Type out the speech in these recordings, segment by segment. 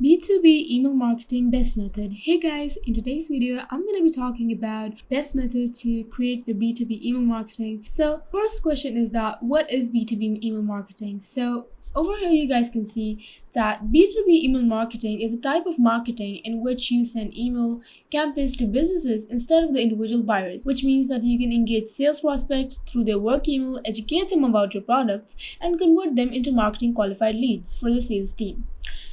B2b email marketing best method. Hey guys, in today's video, I'm going to be talking about best method to create your B2b email marketing. So first question is that what is B2b email marketing? So over here, you guys can see that B2b email marketing is a type of marketing in which you send email campaigns to businesses instead of the individual buyers, which means that you can engage sales prospects through their work email, educate them about your products, and convert them into marketing qualified leads for the sales team.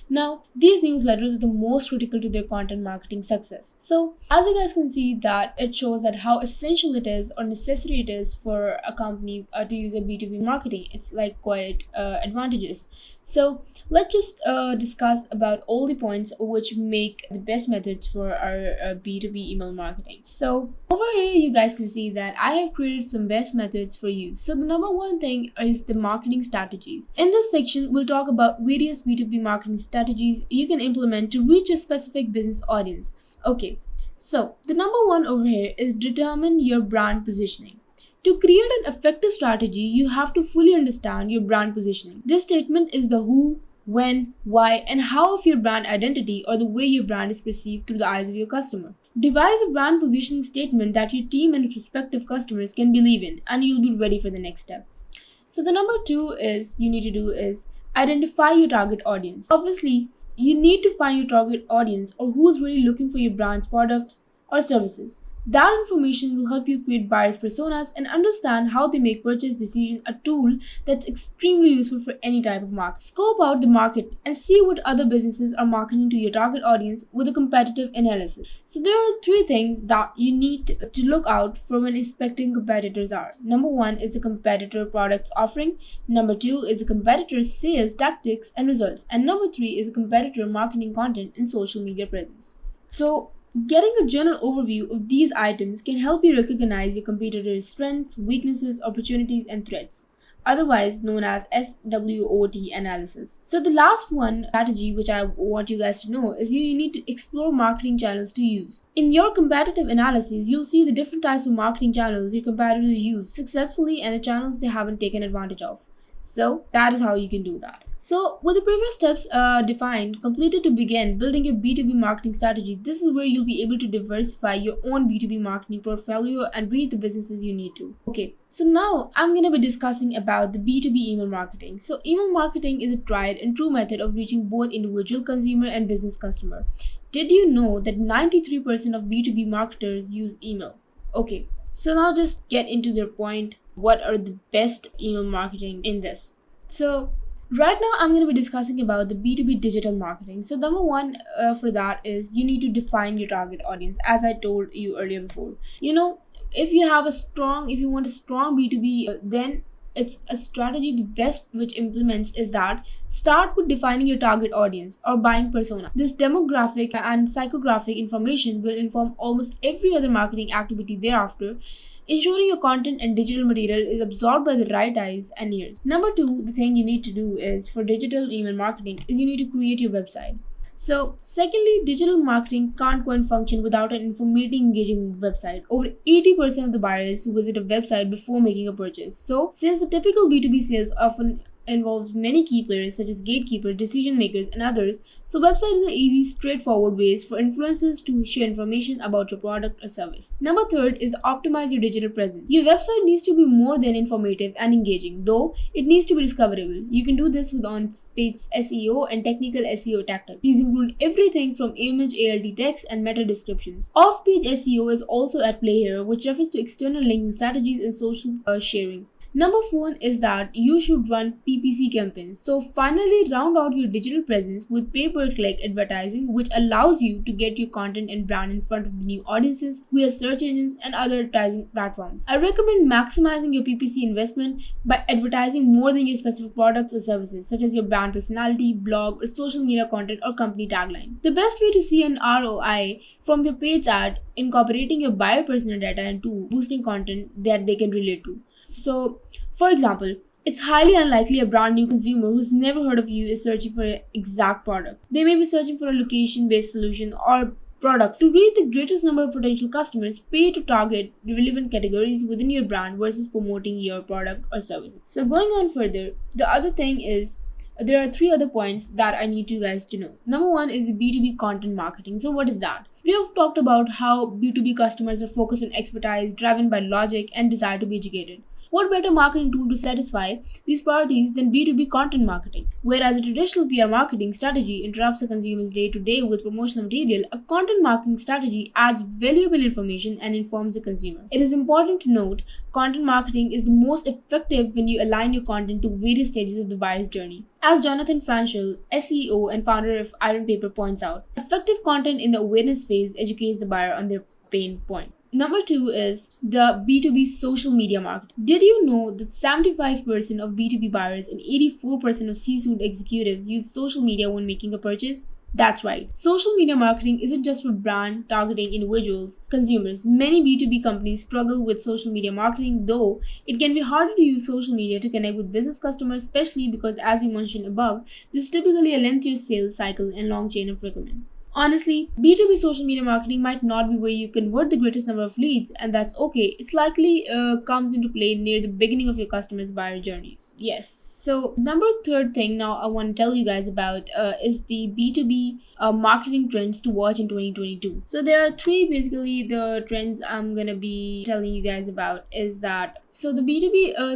Now, these newsletters are the most critical to their content marketing success. So, as you guys can see that it shows that how essential it is or necessary it is for a company to use a B2B marketing. It's like quite advantageous. So, let's just discuss about all the points which make the best methods for our B2B email marketing. So, over here you guys can see that I have created some best methods for you. So, the number one thing is the marketing strategies. In this section, we'll talk about various B2B marketing strategies you can implement to reach a specific business audience. Okay, so the number one over here is determine your brand positioning. To create an effective strategy, you have to fully understand your brand positioning. This statement is the who, when, why, and how of your brand identity or the way your brand is perceived through the eyes of your customer. Devise a brand positioning statement that your team and prospective customers can believe in, and you'll be ready for the next step. So the number two is you need to do is identify your target audience. Obviously, you need to find your target audience or who's really looking for your brand's products or services. That information will help you create buyers' personas and understand how they make purchase decisions, a tool that's extremely useful for any type of market. Scope out the market and see what other businesses are marketing to your target audience with a competitive analysis. So there are three things that you need to look out for when inspecting competitors are. Number one is the competitor products offering. Number two is the competitor's sales tactics and results. And number three is the competitor marketing content and social media presence. So getting a general overview of these items can help you recognize your competitor's strengths, weaknesses, opportunities, and threats, otherwise known as SWOT analysis. So the last one strategy which I want you guys to know is you need to explore marketing channels to use. In your competitive analysis, you'll see the different types of marketing channels your competitors use successfully and the channels they haven't taken advantage of. So that is how you can do that. So with the previous steps defined, completed to begin building your B2B marketing strategy, this is where you'll be able to diversify your own B2B marketing portfolio and reach the businesses you need to. Okay, so now I'm going to be discussing about the B2B email marketing. So email marketing is a tried and true method of reaching both individual consumer and business customer. Did you know that 93% of B2B marketers use email? Okay, so now just get into their point. What are the best email marketing in this? So right now, I'm going to be discussing about the B2B digital marketing. So number one for that is you need to define your target audience, as I told you earlier before. If you want a strong B2B, then it's a strategy. The best which implements is that start with defining your target audience or buying persona. This demographic and psychographic information will inform almost every other marketing activity thereafter, ensuring your content and digital material is absorbed by the right eyes and ears. Number two, the thing you need to do is for digital email marketing is you need to create your website. So secondly, digital marketing can't quite function without an informative, engaging website. Over 80% of the buyers who visit a website before making a purchase. So since the typical B2B sales often involves many key players such as gatekeepers, decision makers, and others, so website is an easy, straightforward ways for influencers to share information about your product or service. Number third is optimize your digital presence. Your website needs to be more than informative and engaging, though it needs to be discoverable. You can do this with on-page SEO and technical SEO tactics. These include everything from image, ALT text, and meta descriptions. Off-page SEO is also at play here, which refers to external linking strategies and social sharing. Number four is that you should run Ppc campaigns. So finally round out your digital presence with pay-per-click advertising, which allows you to get your content and brand in front of the new audiences via search engines and other advertising platforms. I recommend maximizing your Ppc investment by advertising more than your specific products or services, such as your brand personality, blog, or social media content or company tagline. The best way to see an ROI from your paid ad, incorporating your buyer persona data into boosting content that they can relate to. So, for example, it's highly unlikely a brand new consumer who's never heard of you is searching for an exact product. They may be searching for a location-based solution or product. To reach the greatest number of potential customers, pay to target relevant categories within your brand versus promoting your product or service. So going on further, the other thing is there are three other points that I need you guys to know. Number one is the B2b content marketing. So what is that? We have talked about how B2B customers are focused on expertise, driven by logic and desire to be educated. What better marketing tool to satisfy these priorities than B2B content marketing? Whereas a traditional PR marketing strategy interrupts the consumer's day to day with promotional material, a content marketing strategy adds valuable information and informs the consumer. It is important to note, content marketing is the most effective when you align your content to various stages of the buyer's journey. As Jonathan Franschel, SEO and founder of Iron Paper, points out, effective content in the awareness phase educates the buyer on their pain point. Number two is the B2B social media market. Did you know that 75% of B2B buyers and 84% of C-suite executives use social media when making a purchase? That's right. Social media marketing isn't just for brand targeting individuals, consumers. Many B2B companies struggle with social media marketing, though it can be harder to use social media to connect with business customers, especially because, as we mentioned above, there's typically a lengthier sales cycle and long chain of recommend. Honestly, B2B social media marketing might not be where you convert the greatest number of leads, and that's okay. It's likely comes into play near the beginning of your customers' buyer journeys. Yes. So, third thing now I want to tell you guys about is the B2B marketing trends to watch in 2022. So there are three basically the trends I'm gonna be telling you guys about is that so the B2B I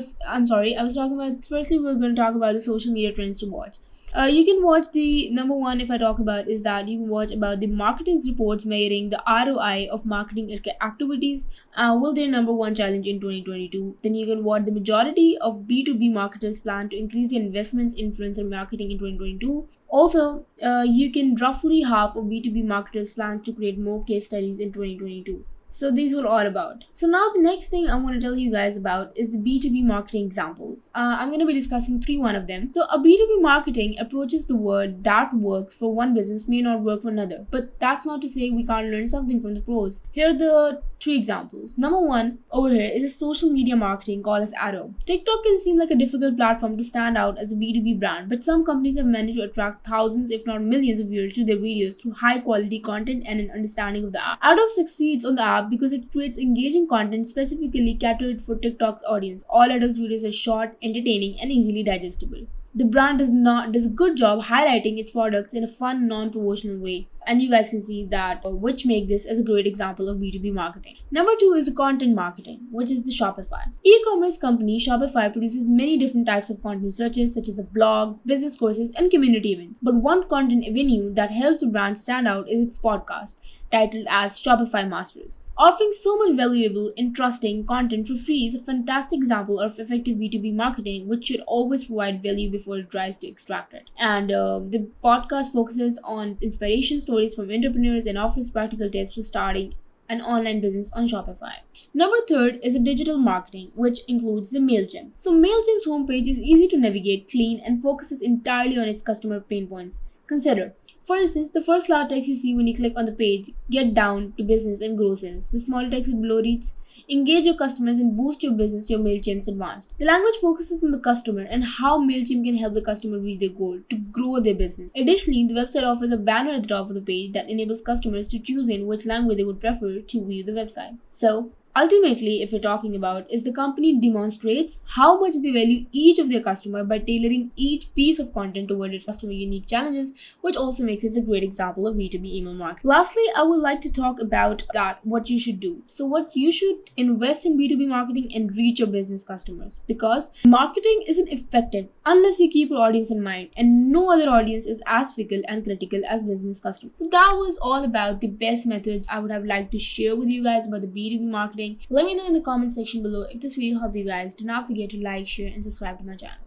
was talking about firstly we're gonna talk about the social media trends to watch. You can watch the number one if I talk about is that you can watch about the marketing reports measuring the ROI of marketing activities. Will their number one challenge in 2022? Then you can watch the majority of B2B marketers plan to increase their investments in influencer marketing in 2022. Also, you can roughly half of B2B marketers plans to create more case studies in 2022. So these were all about. So now the next thing I want to tell you guys about is the B2B marketing examples. I'm going to be discussing one of them. So a B2B marketing approaches the word that works for one business may not work for another. But that's not to say we can't learn something from the pros. Here are the three examples. Number one over here is a social media marketing called as Arrow. TikTok can seem like a difficult platform to stand out as a B2B brand, but some companies have managed to attract thousands if not millions of viewers to their videos through high quality content and an understanding of the app. Arrow succeeds on the app because it creates engaging content specifically catered for TikTok's audience. All Adobe's videos are short, entertaining, and easily digestible. The brand does a good job highlighting its products in a fun, non-promotional way. And you guys can see that, which make this as a great example of B2B marketing. Number two is the content marketing, which is the Shopify. E-commerce company Shopify produces many different types of content such as a blog, business courses, and community events. But one content avenue that helps the brand stand out is its podcast, titled as Shopify Masters. Offering so much valuable, interesting content for free is a fantastic example of effective B2B marketing, which should always provide value before it tries to extract it. And the podcast focuses on inspiration stories from entrepreneurs and offers practical tips for starting an online business on Shopify. Number third is a digital marketing, which includes the MailChimp. So MailChimp's homepage is easy to navigate, clean, and focuses entirely on its customer pain points. Consider, for instance, the first large text you see when you click on the page, get down to business and grow sales. The small text below reads, engage your customers and boost your business, your MailChimp's advanced. The language focuses on the customer and how MailChimp can help the customer reach their goal to grow their business. Additionally, the website offers a banner at the top of the page that enables customers to choose in which language they would prefer to view the website. So, ultimately, if we're talking about is the company demonstrates how much they value each of their customer by tailoring each piece of content toward its customer unique challenges, which also makes it a great example of B2B email marketing. Lastly, I would like to talk about what you should do. So what you should invest in B2B marketing and reach your business customers, because marketing isn't effective unless you keep your audience in mind, and no other audience is as fickle and critical as business customers. So that was all about the best methods I would have liked to share with you guys about the B2B marketing. Let me know in the comment section below if this video helped you guys. Do not forget to like, share, and subscribe to my channel.